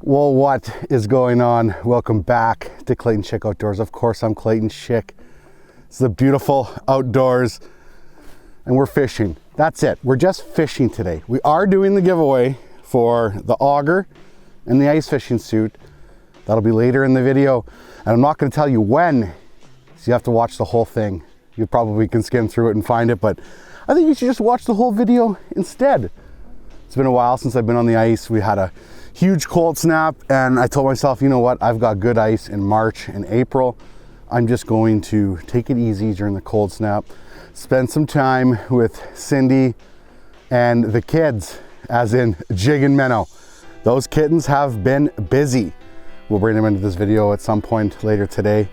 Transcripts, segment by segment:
Well, what is going on? Welcome back to Clayton Schick Outdoors. Of course, I'm Clayton Schick. It's the beautiful outdoors and we're fishing. That's it. We're just fishing today. We are doing the giveaway for the auger and the ice fishing suit. That'll be later in the video. And I'm not going to tell you when, so you have to watch the whole thing. You probably can skim through it and find it, but I think you should just watch the whole video instead. It's been a while since I've been on the ice. We had a huge cold snap and I told myself, you know what, I've got good ice in March and April. I'm just going to take it easy during the cold snap, spend some time with Cindy and the kids, as in Jig and Menno. Those kittens have been busy. We'll bring them into this video at some point later today.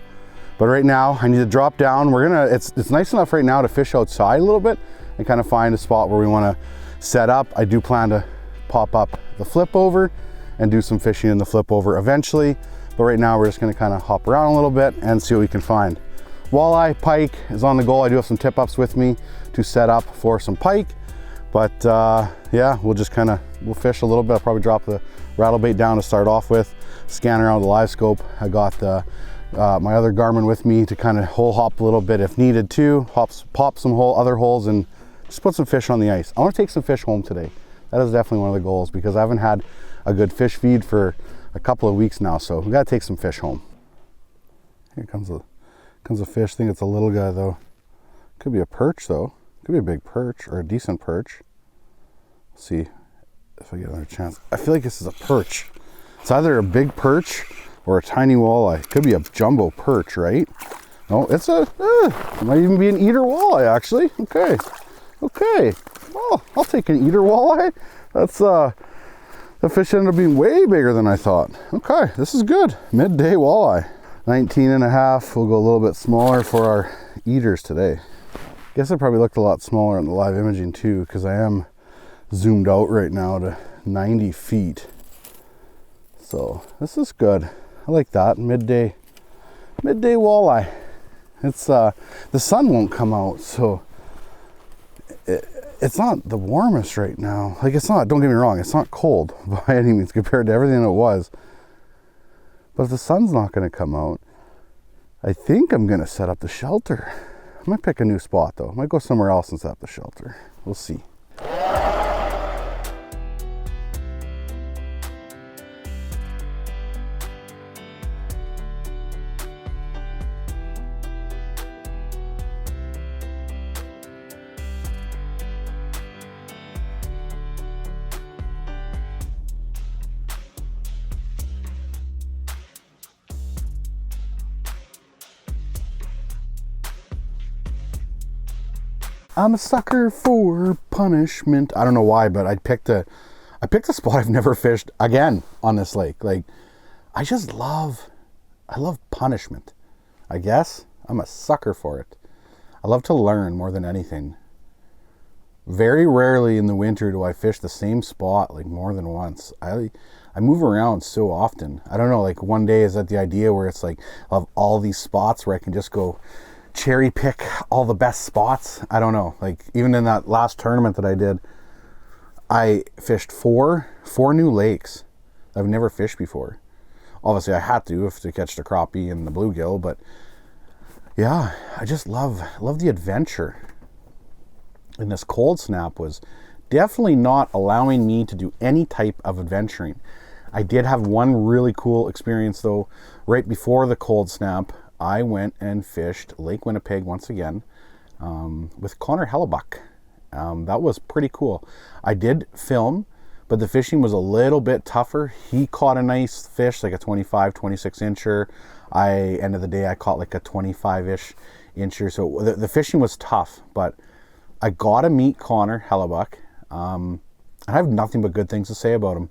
But right now I need to drop down. It's nice enough right now to fish outside a little bit and kind of find a spot where we want to set up. I do plan to pop up the flip over and do some fishing in the flip over eventually. But right now we're just gonna kind of hop around a little bit and see what we can find. Walleye, pike is on the goal. I do have some tip ups with me to set up for some pike. But yeah, we'll fish a little bit. I'll probably drop the rattle bait down to start off with, scan around the Livescope. I got my other Garmin with me to kind of hole hop a little bit if needed to, pop some other holes and just put some fish on the ice. I want to take some fish home today. That is definitely one of the goals because I haven't had a good fish feed for a couple of weeks now, so we got to take some fish home. Here comes a fish. I think it's a little guy though. Could be a perch though. Could be a big perch or a decent perch. Let's see if I get another chance. I feel like this is a perch. It's either a big perch or a tiny walleye. Could be a jumbo perch, right? No, it might even be an eater walleye actually. Okay. Well, I'll take an eater walleye. That's the fish ended up being way bigger than I thought. Okay, this is good. Midday walleye. 19 and a half. We'll go a little bit smaller for our eaters today. Guess it probably looked a lot smaller in the live imaging too, because I am zoomed out right now to 90 feet. So this is good. I like that. Midday walleye. It's the sun won't come out, so it's not the warmest right now. Like, it's not, don't get me wrong, it's not cold by any means compared to everything it was. But if the sun's not going to come out, I think I'm going to set up the shelter. I might pick a new spot though. I might go somewhere else and set up the shelter. We'll see. I'm a sucker for punishment. I don't know why, but I picked a spot I've never fished again on this lake. Like, I love punishment. I guess I'm a sucker for it. I love to learn more than anything. Very rarely in the winter do I fish the same spot like more than once. I move around so often. I don't know, like one day is that the idea where it's like of all these spots where I can just go cherry pick all the best spots. I don't know, like even in that last tournament that I did, I fished four new lakes I've never fished before. Obviously I had to catch the crappie and the bluegill, but yeah, I just love the adventure. And this cold snap was definitely not allowing me to do any type of adventuring. I did have one really cool experience though. Right before the cold snap, I went and fished Lake Winnipeg once again with Connor Hellebuck. That was pretty cool. I did film, but the fishing was a little bit tougher. He caught a nice fish, like a 25, 26 incher. End of the day, I caught like a 25-ish incher. So the fishing was tough, but I got to meet Connor Hellebuck. I have nothing but good things to say about him.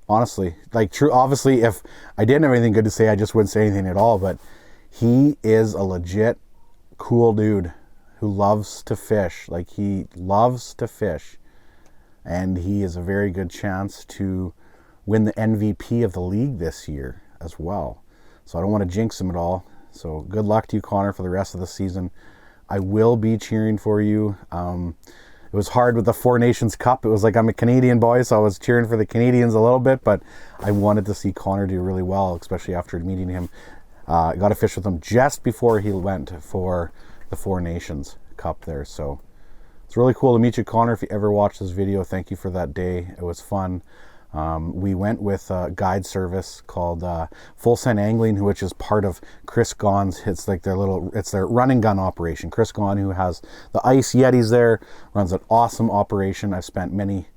Honestly, like true. Obviously, if I didn't have anything good to say, I just wouldn't say anything at all. But he is a legit cool dude who loves to fish. Like, he loves to fish, and he is a very good chance to win the MVP of the league this year as well. So I don't want to jinx him at all. So good luck to you, Connor, for the rest of the season. I will be cheering for you. It was hard with the Four Nations Cup. It was like I'm a Canadian boy, so I was cheering for the Canadians a little bit, but I wanted to see Connor do really well, especially after meeting him. I got to fish with him just before he went for the Four Nations Cup there. So it's really cool to meet you, Connor. If you ever watch this video, thank you for that day. It was fun. We went with a guide service called Full Send Angling, which is part of Chris Gaughan's. It's like it's their run and gun operation. Chris Gaughan, who has the Ice Yetis there, runs an awesome operation. I've spent many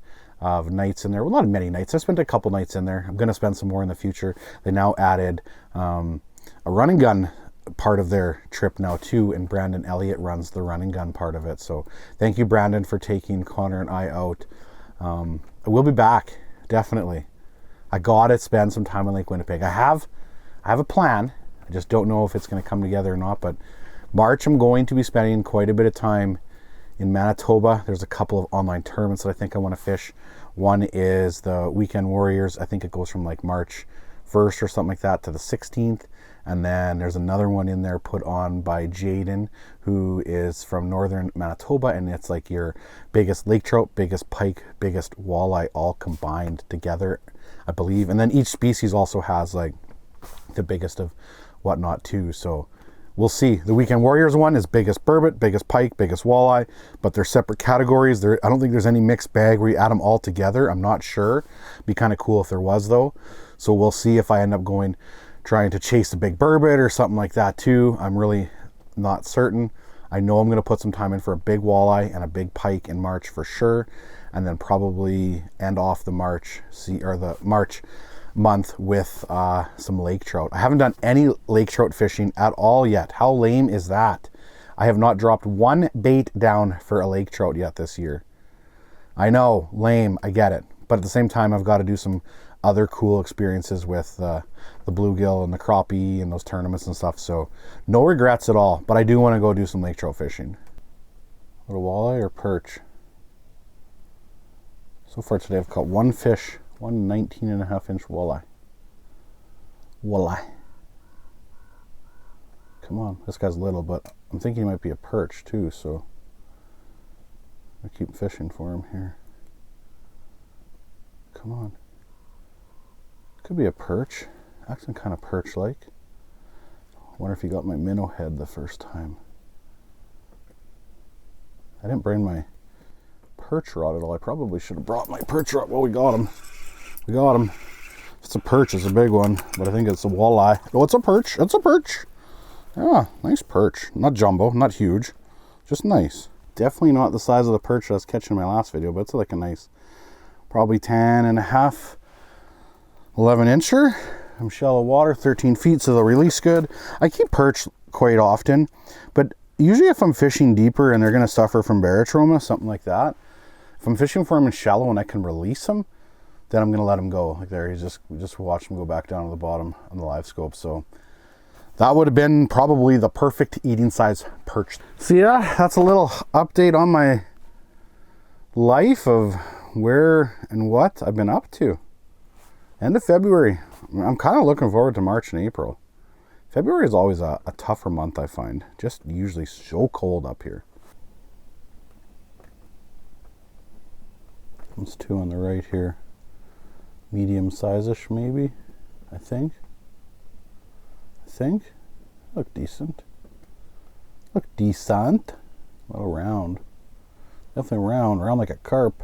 nights in there. Well, not many nights. I spent a couple nights in there. I'm going to spend some more in the future. They now added a run and gun part of their trip now too, and Brandon Elliott runs the run and gun part of it. So thank you, Brandon, for taking Connor and I out. I will be back. Definitely. I gotta spend some time in Lake Winnipeg. I have a plan. I just don't know if it's going to come together or not, but March I'm going to be spending quite a bit of time in Manitoba. There's a couple of online tournaments that I think I want to fish. One is the Weekend Warriors. I think it goes from like March 1st or something like that to the 16th. And then there's another one in there put on by Jaden, who is from northern Manitoba, and it's like your biggest lake trout, biggest pike, biggest walleye all combined together, I believe. And then each species also has like the biggest of whatnot too. So we'll see. The Weekend Warriors one is biggest burbot, biggest pike, biggest walleye, but they're separate categories. I don't think there's any mixed bag where you add them all together. I'm not sure. Be kind of cool if there was though. So we'll see if I end up trying to chase a big burbot or something like that too. I'm really not certain. I know I'm going to put some time in for a big walleye and a big pike in March for sure, and then probably end off the March month with some lake trout. I haven't done any lake trout fishing at all yet. How lame is that? I have not dropped one bait down for a lake trout yet this year. I know, lame, I get it, but at the same time I've got to do some other cool experiences with the bluegill and the crappie and those tournaments and stuff. So no regrets at all, but I do want to go do some lake trout fishing. Little walleye or perch? So far today I've caught one fish, one 19.5-inch walleye. Walleye. Come on, this guy's little, but I'm thinking he might be a perch too, so I keep fishing for him here. Come on. Could be a perch. Acting kind of perch-like. Wonder if he got my minnow head the first time. I didn't bring my perch rod at all. I probably should have brought my perch rod. Well, we got him. We got him. If it's a perch, it's a big one, but I think it's a walleye. Oh, it's a perch. It's a perch. Yeah, nice perch. Not jumbo, not huge. Just nice. Definitely not the size of the perch I was catching in my last video, but it's like a nice, probably 10.5, 11-incher. I'm shallow water, 13 feet, so they'll release good. I keep perch quite often, but usually if I'm fishing deeper and they're going to suffer from barotrauma, something like that, if I'm fishing for them in shallow and I can release them, then I'm going to let them go. Like there, we just watch them go back down to the bottom on the Livescope. So that would have been probably the perfect eating size perch. So yeah, that's a little update on my life of where and what I've been up to. End of February. I'm kind of looking forward to March and April. February is always a tougher month, I find. Just usually so cold up here. There's two on the right here. Medium size-ish maybe, I think. Look decent. Look decent. A little round. Definitely round like a carp.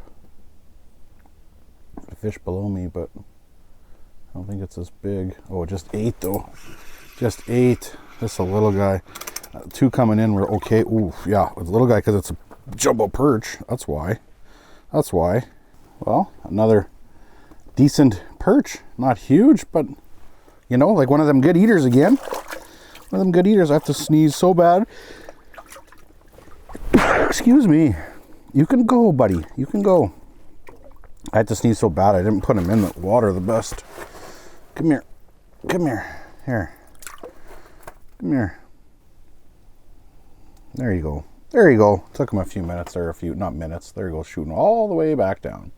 The fish below me, but I don't think it's as big. Oh, it just ate though. Just ate. This is a little guy. Two coming in were okay. Ooh, yeah, with the little guy because it's a jumbo perch. That's why. Well, another decent perch. Not huge, but you know, like one of them good eaters again. One of them good eaters. I have to sneeze so bad. Excuse me. You can go, buddy. You can go. I had to sneeze so bad I didn't put him in the water the best. Come here. Here. Come here. There you go. Took him a few minutes there, not minutes. There you go, shooting all the way back down.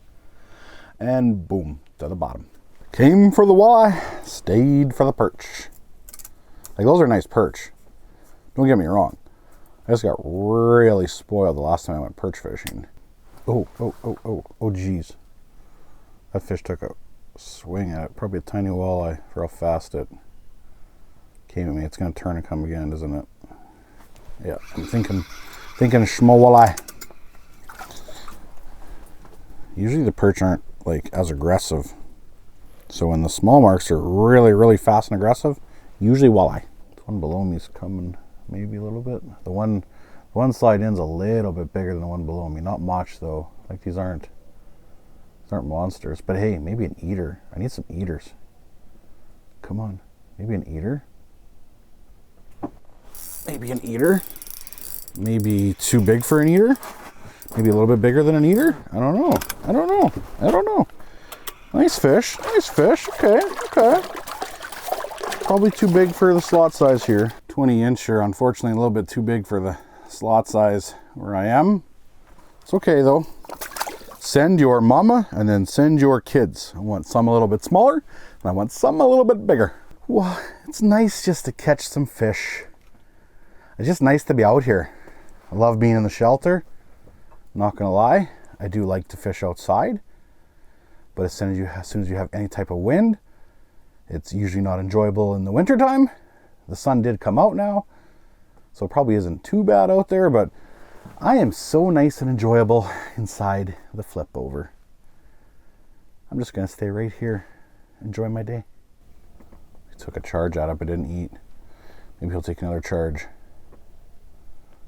And boom, to the bottom. Came for the walleye, stayed for the perch. Like those are nice perch. Don't get me wrong. I just got really spoiled the last time I went perch fishing. Oh, geez. That fish took a swing at it. Probably a tiny walleye for how fast it came at me. It's going to turn and come again, isn't it? Yeah, I'm thinking small walleye. Usually the perch aren't like as aggressive. So when the small marks are really, really fast and aggressive, usually walleye. The one below me is coming maybe a little bit. The one slide in's a little bit bigger than the one below me. Not much though. Like these aren't monsters. But hey, maybe an eater. I need some eaters. Come on. Maybe an eater. Maybe an eater. Maybe too big for an eater. Maybe a little bit bigger than an eater. I don't know. Nice fish. Okay. Probably too big for the slot size here. 20-incher, unfortunately a little bit too big for the slot size where I am. It's okay though. Send your mama and then send your kids. I want some a little bit smaller and I want some a little bit bigger. Well, it's nice just to catch some fish. It's just nice to be out here. I love being in the shelter. Not gonna lie, I do like to fish outside, but as soon as you have any type of wind, it's usually not enjoyable in the wintertime. The sun did come out now, so it probably isn't too bad out there, but I am so nice and enjoyable inside the flip over. I'm just gonna stay right here, enjoy my day. He took a charge out of it, but didn't eat. Maybe he'll take another charge.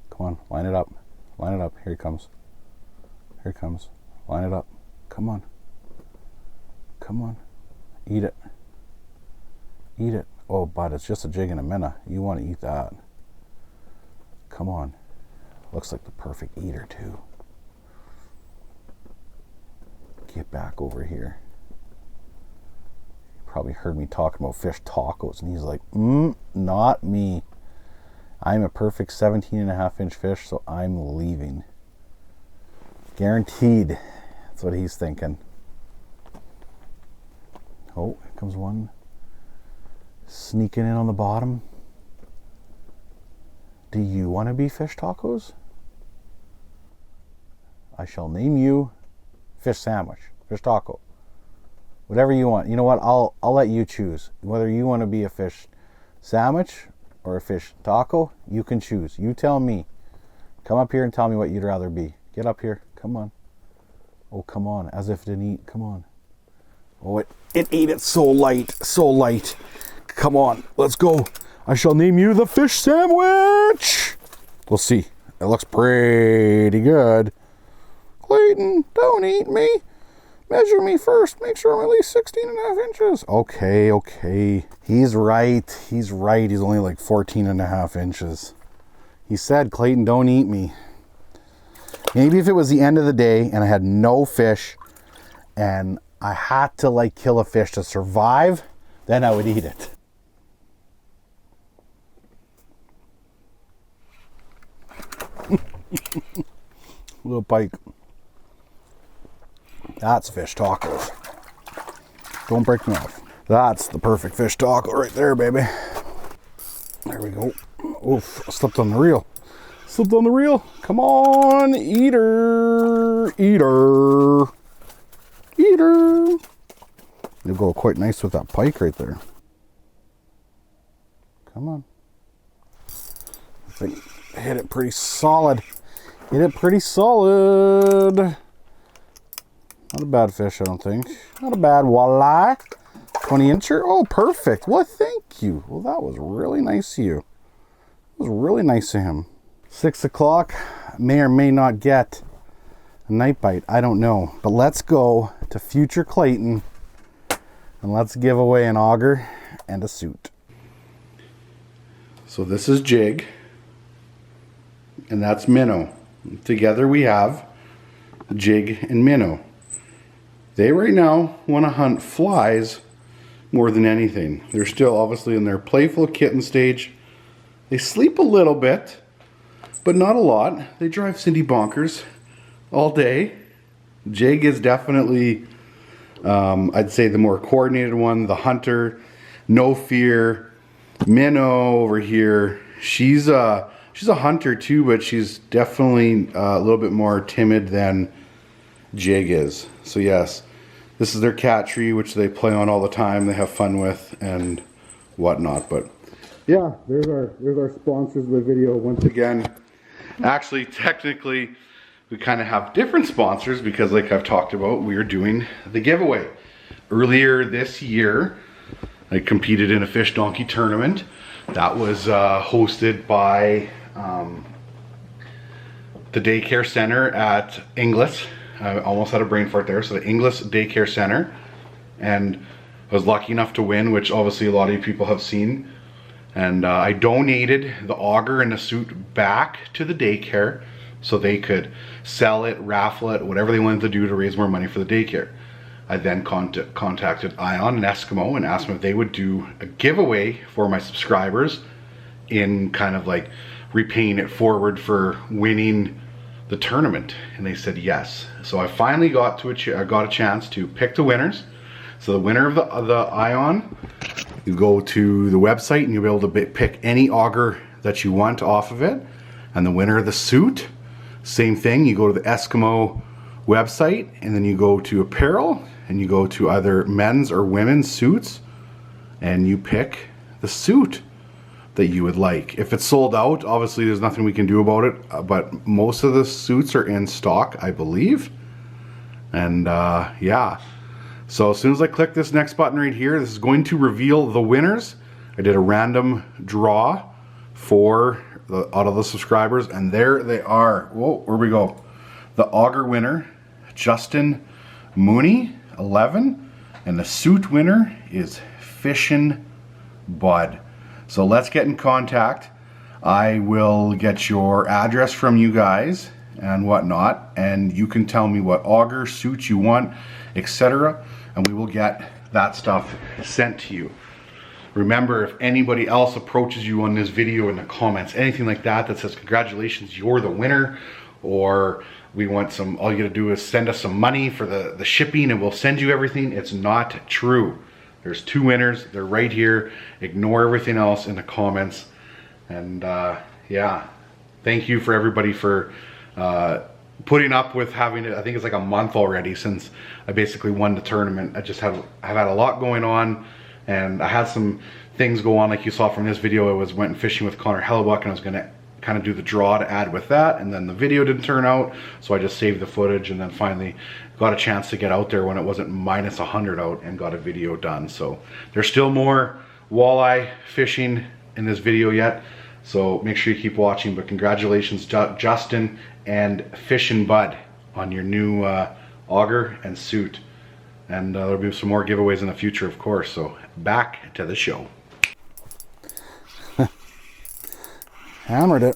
Come on, line it up. Here he comes. Line it up. Come on. Eat it. Oh, but it's just a jig and a minnow. You want to eat that. Come on. Looks like the perfect eater too. Get back over here. You probably heard me talking about fish tacos and he's like, not me. I'm a perfect 17.5-inch fish, so I'm leaving. Guaranteed. That's what he's thinking. Oh, here comes one. Sneaking in on the bottom. Do you want to be fish tacos? I shall name you fish sandwich, fish taco. Whatever you want. You know what? I'll let you choose. Whether you want to be a fish sandwich or a fish taco, you can choose. You tell me. Come up here and tell me what you'd rather be. Get up here. Come on. Oh, come on. As if it didn't eat. Come on. Oh, it ate it so light. Come on. Let's go. I shall name you the fish sandwich. We'll see. It looks pretty good. Clayton, don't eat me. Measure me first. Make sure I'm at least 16.5 inches. Okay. He's right. He's only like 14.5 inches. He said, Clayton, don't eat me. Maybe if it was the end of the day and I had no fish and I had to like kill a fish to survive, then I would eat it. Little pike. That's fish tacos. Don't break me off. That's the perfect fish taco right there, baby. There we go. Oof, I slipped on the reel. Come on, eater. It'll go quite nice with that pike right there. Come on. I think I hit it pretty solid. Not a bad fish, I don't think. Not a bad walleye. 20-incher. Oh, perfect. Well, thank you. Well, that was really nice of you. It was really nice of him. 6 o'clock. May or may not get a night bite. I don't know. But let's go to future Clayton and let's give away an auger and a suit. So this is jig and that's minnow. Together we have jig and minnow. They right now want to hunt flies more than anything. They're still obviously in their playful kitten stage. They sleep a little bit, but not a lot. They drive Cindy bonkers all day. Jig is definitely, I'd say, the more coordinated one, the hunter, no fear. Minnow over here, she's a hunter too, but she's definitely a little bit more timid than jig is. So yes, this is their cat tree, which they play on all the time, they have fun with and whatnot. But yeah, there's our sponsors of the video once again. Actually, technically, we kind of have different sponsors because, like I've talked about, we are doing the giveaway. Earlier this year, I competed in a fish donkey tournament that was hosted by the daycare center at Inglis. I almost had a brain fart there. So the Inglis Daycare Center, and I was lucky enough to win, which obviously a lot of you people have seen. And I donated the auger and the suit back to the daycare so they could sell it, raffle it, whatever they wanted to do to raise more money for the daycare. I then contacted Ion and Eskimo and asked them if they would do a giveaway for my subscribers in kind of like repaying it forward for winning the tournament, and they said yes. So I finally got a chance to pick the winners. So the winner of the Ion, you go to the website and you'll be able to pick any auger that you want off of it. And the winner of the suit, same thing, you go to the Eskimo website and then you go to apparel and you go to either men's or women's suits and you pick the suit that you would like. If it's sold out, obviously there's nothing we can do about it, but most of the suits are in stock, I believe. And yeah, so as soon as I click this next button right here, this is going to reveal the winners. I did a random draw for out of the subscribers, and there they are. Whoa, where we go? The auger winner, Justin Mooney, 11, and the suit winner is Fishin' Bud. So let's get in contact. I will get your address from you guys and whatnot, and you can tell me what auger, suit you want, etc. And we will get that stuff sent to you. Remember, if anybody else approaches you on this video in the comments, anything like that, that says congratulations, you're the winner, or we want some, all you gotta do is send us some money for the shipping and we'll send you everything, it's not true. There's 2 winners, they're right here. Ignore everything else in the comments. And yeah, thank you for everybody for putting up with having it. I think it's like a month already since I basically won the tournament. I've had a lot going on, and I had some things go on like you saw from this video. I went fishing with Connor Hellebuck, and I was gonna kind of do the draw to add with that, and then the video didn't turn out, so I just saved the footage, and then finally got a chance to get out there when it wasn't minus 100 out and got a video done. So there's still more walleye fishing in this video yet, so make sure you keep watching. But congratulations, Justin and Fishin' Bud, on your new auger and suit, and there'll be some more giveaways in the future, of course. So back to the show. Hammered it.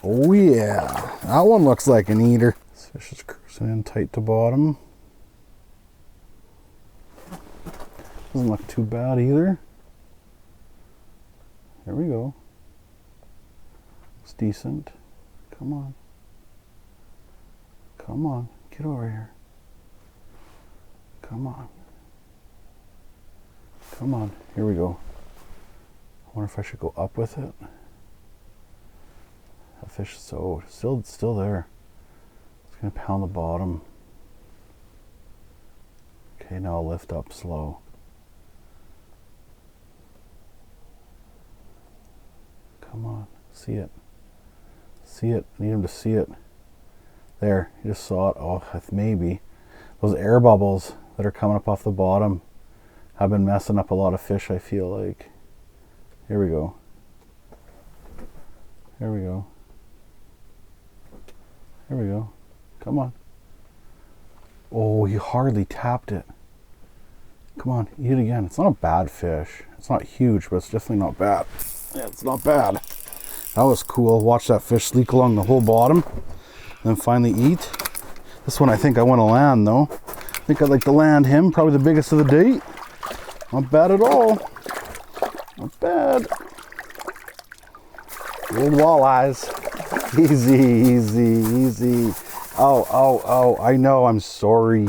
Oh yeah, that one looks like an eater. This fish is cruising in tight to bottom. Doesn't look too bad either. There we go. It's decent. Come on. Come on, get over here. Come on. Come on, here we go. I wonder if I should go up with it. That fish is still there. It's gonna pound the bottom. Okay, now I'll lift up slow. Come on, see it. See it, I need him to see it. There, you just saw it. Oh, maybe. Those air bubbles that are coming up off the bottom have been messing up a lot of fish, I feel like. Here we go. Here we go. Here we go. Come on. Oh, he hardly tapped it. Come on, eat it again. It's not a bad fish. It's not huge, but it's definitely not bad. Yeah, it's not bad. That was cool. Watch that fish sleek along the whole bottom, then finally eat. This one I think I want to land though. I think I'd like to land him, probably the biggest of the day. Not bad at all. Not bad. Old walleyes. Easy. Oh, I know, I'm sorry.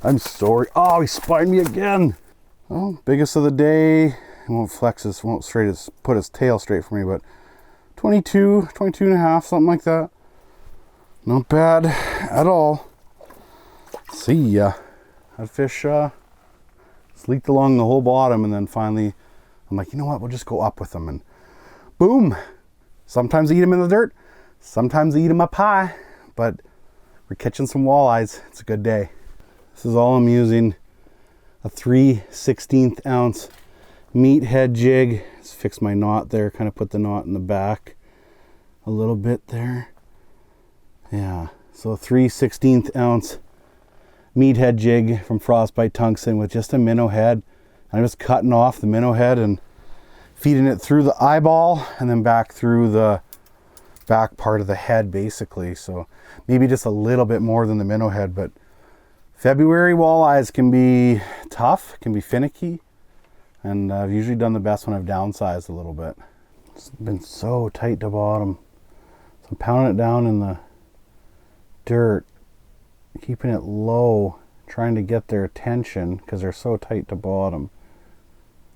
Oh, he spined me again. Oh, biggest of the day. He won't put his tail straight for me, but 22 and a half, something like that. Not bad at all. See ya. That fish leaked along the whole bottom, and then finally I'm like, you know what, we'll just go up with them, and boom. Sometimes I eat them in the dirt, sometimes I eat them up high, but we're catching some walleyes. It's a good day. This is all I'm using, a 3/16 ounce meathead jig. Just fix my knot there, kind of put the knot in the back a little bit there. Yeah, so a 3/16 ounce meathead jig from Frostbite Tungsten with just a minnow head. I'm just cutting off the minnow head and feeding it through the eyeball and then back through the back part of the head basically. So maybe just a little bit more than the minnow head, but February walleyes can be tough, can be finicky, and I've usually done the best when I've downsized a little bit. It's been so tight to bottom. So I'm pounding it down in the dirt, keeping it low, trying to get their attention because they're so tight to bottom.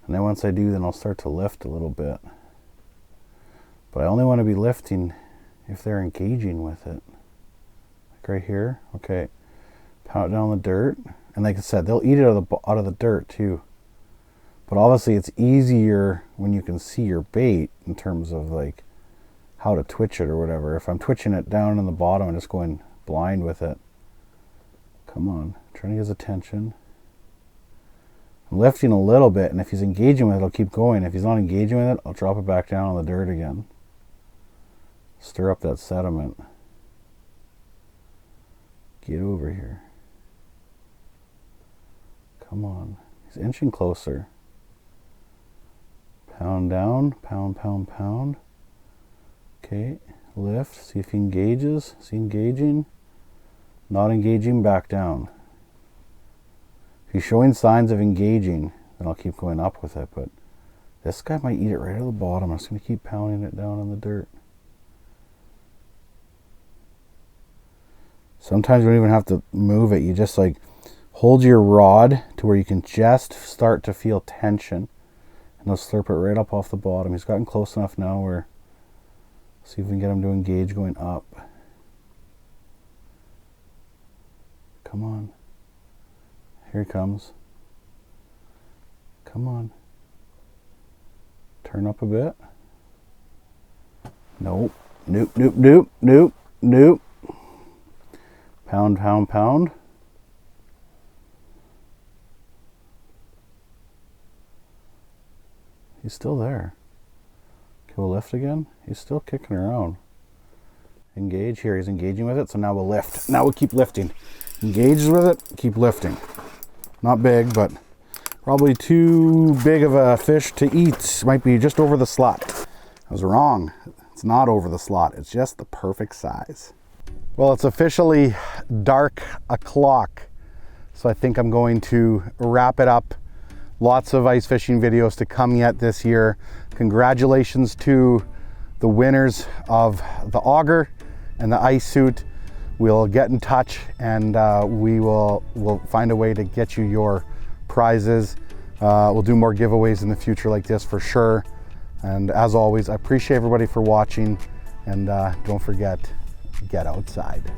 And then once I do, then I'll start to lift a little bit. But I only want to be lifting if they're engaging with it. Like right here, okay. Pound it down the dirt. And like I said, they'll eat it out of the dirt too. But obviously it's easier when you can see your bait in terms of like how to twitch it or whatever. If I'm twitching it down in the bottom and just going blind with it. Come on, trying to get his attention. I'm lifting a little bit, and if he's engaging with it, I'll keep going. If he's not engaging with it, I'll drop it back down on the dirt again. Stir up that sediment. Get over here. Come on. He's inching closer. Pound down, pound, pound, pound. Okay, lift, see if he engages. Is he engaging? Not engaging, back down. If he's showing signs of engaging, then I'll keep going up with it, but this guy might eat it right at the bottom. I'm just going to keep pounding it down on the dirt. Sometimes you don't even have to move it. You just like hold your rod to where you can just start to feel tension, and they'll slurp it right up off the bottom. He's gotten close enough now where, see if we can get him to engage going up. Come on. Here he comes. Come on. Turn up a bit. Nope. Nope, nope, nope, nope, nope. Pound, pound, pound. He's still there. Okay, we'll lift again. He's still kicking around. Engage here. He's engaging with it, so now we'll lift. Now we'll keep lifting. Engage with it, keep lifting. Not big, but probably too big of a fish to eat. Might be just over the slot. I was wrong. It's not over the slot. It's just the perfect size. Well, it's officially dark o'clock, so I think I'm going to wrap it up. Lots of ice fishing videos to come yet this year. Congratulations to the winners of the auger and the ice suit. We'll get in touch, and we'll find a way to get you your prizes. We'll do more giveaways in the future like this for sure. And as always, I appreciate everybody for watching, and don't forget, get outside.